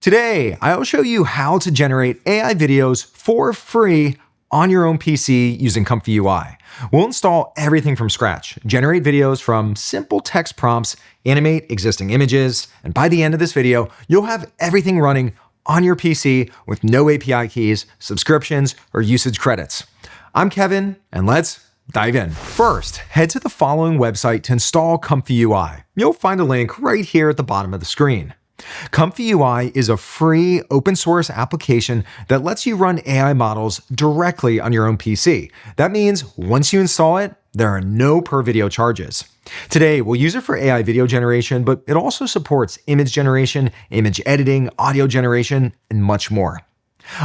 Today, I'll show you how to generate AI videos for free on your own PC using ComfyUI. We'll install everything from scratch, generate videos from simple text prompts, animate existing images, and by the end of this video, you'll have everything running on your PC with no API keys, subscriptions, or usage credits. I'm Kevin, and let's dive in. First, head to the following website to install ComfyUI. You'll find a link right here at the bottom of the screen. ComfyUI is a free open source application that lets you run AI models directly on your own PC. That means once you install it, there are no per video charges. Today, we'll use it for AI video generation, but it also supports image generation, image editing, audio generation, and much more.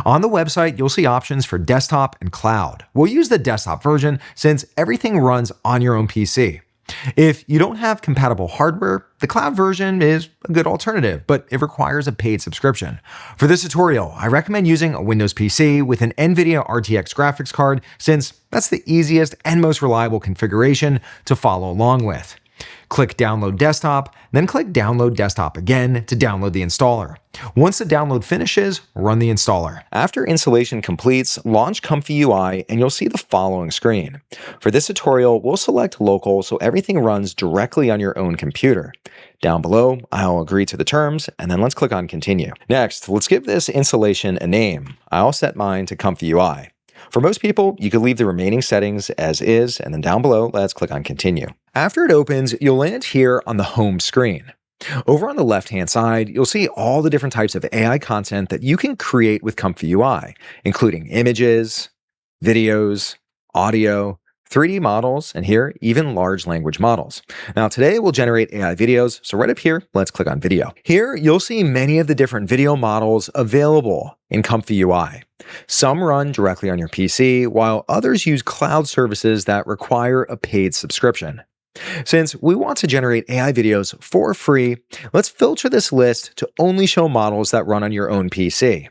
On the website, you'll see options for desktop and cloud. We'll use the desktop version since everything runs on your own PC. If you don't have compatible hardware, the cloud version is a good alternative, but it requires a paid subscription. For this tutorial, I recommend using a Windows PC with an NVIDIA RTX graphics card since that's the easiest and most reliable configuration to follow along with. Click Download Desktop, then click Download Desktop again to download the installer. Once the download finishes, run the installer. After installation completes, launch ComfyUI and you'll see the following screen. For this tutorial, we'll select local so everything runs directly on your own computer. Down below, I'll agree to the terms, and then let's click on Continue. Next, let's give this installation a name. I'll set mine to ComfyUI. For most people, you could leave the remaining settings as is, and then down below, let's click on Continue. After it opens, you'll land here on the home screen. Over on the left-hand side, you'll see all the different types of AI content that you can create with ComfyUI, including images, videos, audio, 3D models, and here, even large language models. Now, today we'll generate AI videos, so right up here, let's click on Video. Here, you'll see many of the different video models available in ComfyUI. Some run directly on your PC, while others use cloud services that require a paid subscription. Since we want to generate AI videos for free, let's filter this list to only show models that run on your own PC.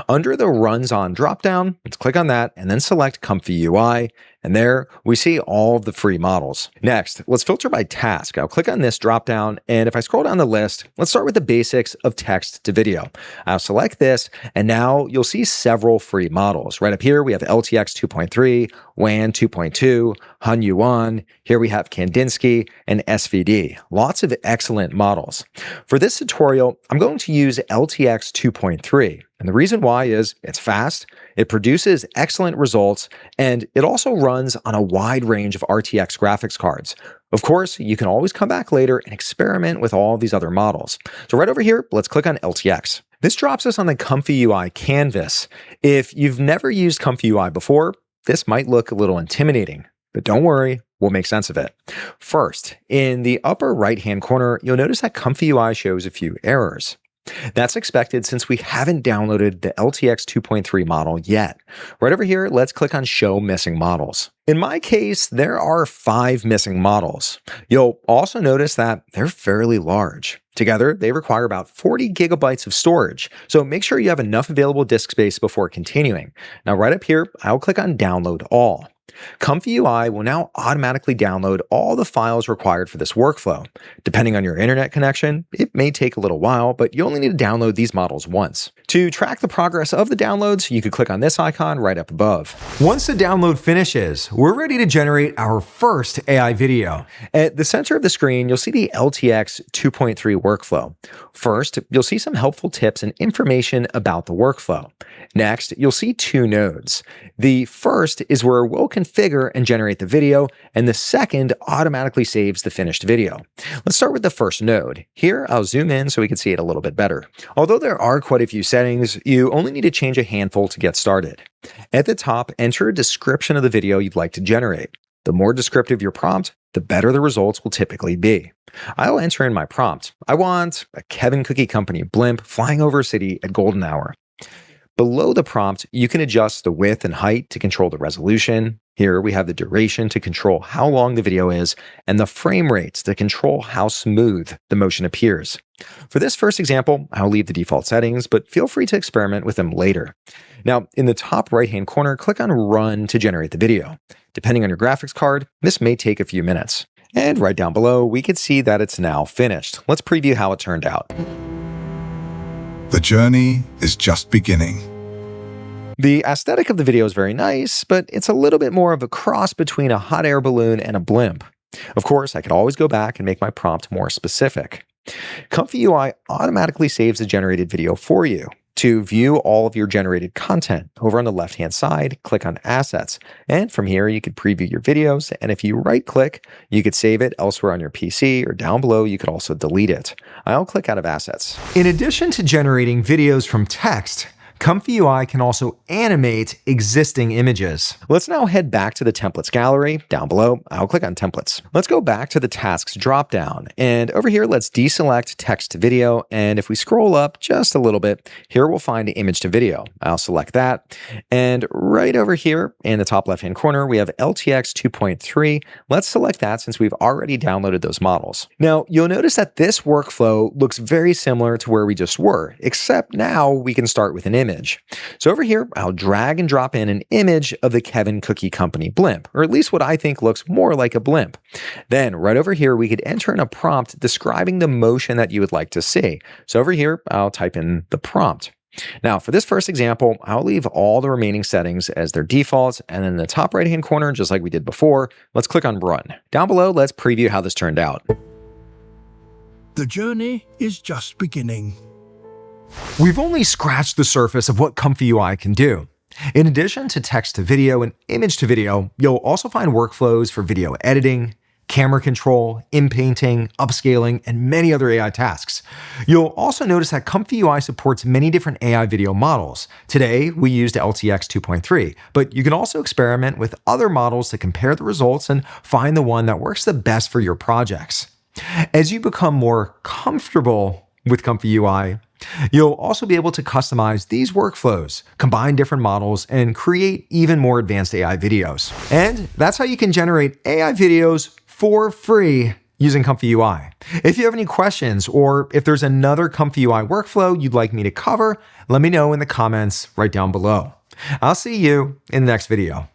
Under the Runs On dropdown, let's click on that and then select ComfyUI, and there we see all of the free models. Next, let's filter by task. I'll click on this dropdown, and if I scroll down the list, let's start with the basics of text to video. I'll select this, and now you'll see several free models. Right up here, we have LTX 2.3, WAN 2.2, HunYuan. Here we have Kandinsky and SVD. Lots of excellent models. For this tutorial, I'm going to use LTX 2.3. And the reason why is it's fast, it produces excellent results, and it also runs on a wide range of RTX graphics cards. Of course, you can always come back later and experiment with all these other models. So right over here, let's click on LTX. This drops us on the ComfyUI canvas. If you've never used ComfyUI before, this might look a little intimidating, but don't worry, we'll make sense of it. First, in the upper right-hand corner, you'll notice that ComfyUI shows a few errors. That's expected since we haven't downloaded the LTX 2.3 model yet. Right over here, let's click on Show Missing Models. In my case, there are 5 missing models. You'll also notice that they're fairly large. Together, they require about 40 gigabytes of storage, so make sure you have enough available disk space before continuing. Now, right up here, I'll click on Download All. ComfyUI will now automatically download all the files required for this workflow. Depending on your internet connection, it may take a little while, but you only need to download these models once. To track the progress of the downloads, you can click on this icon right up above. Once the download finishes, we're ready to generate our first AI video. At the center of the screen, you'll see the LTX 2.3 workflow. First, you'll see some helpful tips and information about the workflow. Next, you'll see 2 nodes. The first is where we'll configure and generate the video, and the second automatically saves the finished video. Let's start with the first node. Here, I'll zoom in so we can see it a little bit better. Although there are quite a few settings, you only need to change a handful to get started. At the top, enter a description of the video you'd like to generate. The more descriptive your prompt, the better the results will typically be. I'll enter in my prompt. I want a Kevin Cookie Company blimp flying over a city at golden hour. Below the prompt, you can adjust the width and height to control the resolution. Here we have the duration to control how long the video is, and the frame rates to control how smooth the motion appears. For this first example, I'll leave the default settings, but feel free to experiment with them later. Now, in the top right-hand corner, click on Run to generate the video. Depending on your graphics card, this may take a few minutes. And right down below, we can see that it's now finished. Let's preview how it turned out. The journey is just beginning. The aesthetic of the video is very nice, but it's a little bit more of a cross between a hot air balloon and a blimp. Of course, I could always go back and make my prompt more specific. ComfyUI automatically saves the generated video for you. To view all of your generated content, over on the left-hand side, click on Assets. And from here, you could preview your videos. And if you right-click, you could save it elsewhere on your PC, or down below, you could also delete it. I'll click out of Assets. In addition to generating videos from text, ComfyUI can also animate existing images. Let's now head back to the Templates gallery. Down below, I'll click on Templates. Let's go back to the Tasks dropdown. And over here, let's deselect Text to Video. And if we scroll up just a little bit, here we'll find Image to Video. I'll select that. And right over here in the top left-hand corner, we have LTX 2.3. Let's select that since we've already downloaded those models. Now, you'll notice that this workflow looks very similar to where we just were, except now we can start with an image. So over here, I'll drag and drop in an image of the Kevin Cookie Company blimp, or at least what I think looks more like a blimp. Then right over here, we could enter in a prompt describing the motion that you would like to see. So over here, I'll type in the prompt. Now, for this first example, I'll leave all the remaining settings as their defaults, and then in the top right-hand corner, just like we did before, let's click on Run. Down below, let's preview how this turned out. The journey is just beginning. We've only scratched the surface of what ComfyUI can do. In addition to text to video and image to video, you'll also find workflows for video editing, camera control, inpainting, upscaling, and many other AI tasks. You'll also notice that ComfyUI supports many different AI video models. Today, we used LTX 2.3, but you can also experiment with other models to compare the results and find the one that works the best for your projects. As you become more comfortable with ComfyUI, you'll also be able to customize these workflows, combine different models, and create even more advanced AI videos. And that's how you can generate AI videos for free using ComfyUI. If you have any questions, or if there's another ComfyUI workflow you'd like me to cover, let me know in the comments right down below. I'll see you in the next video.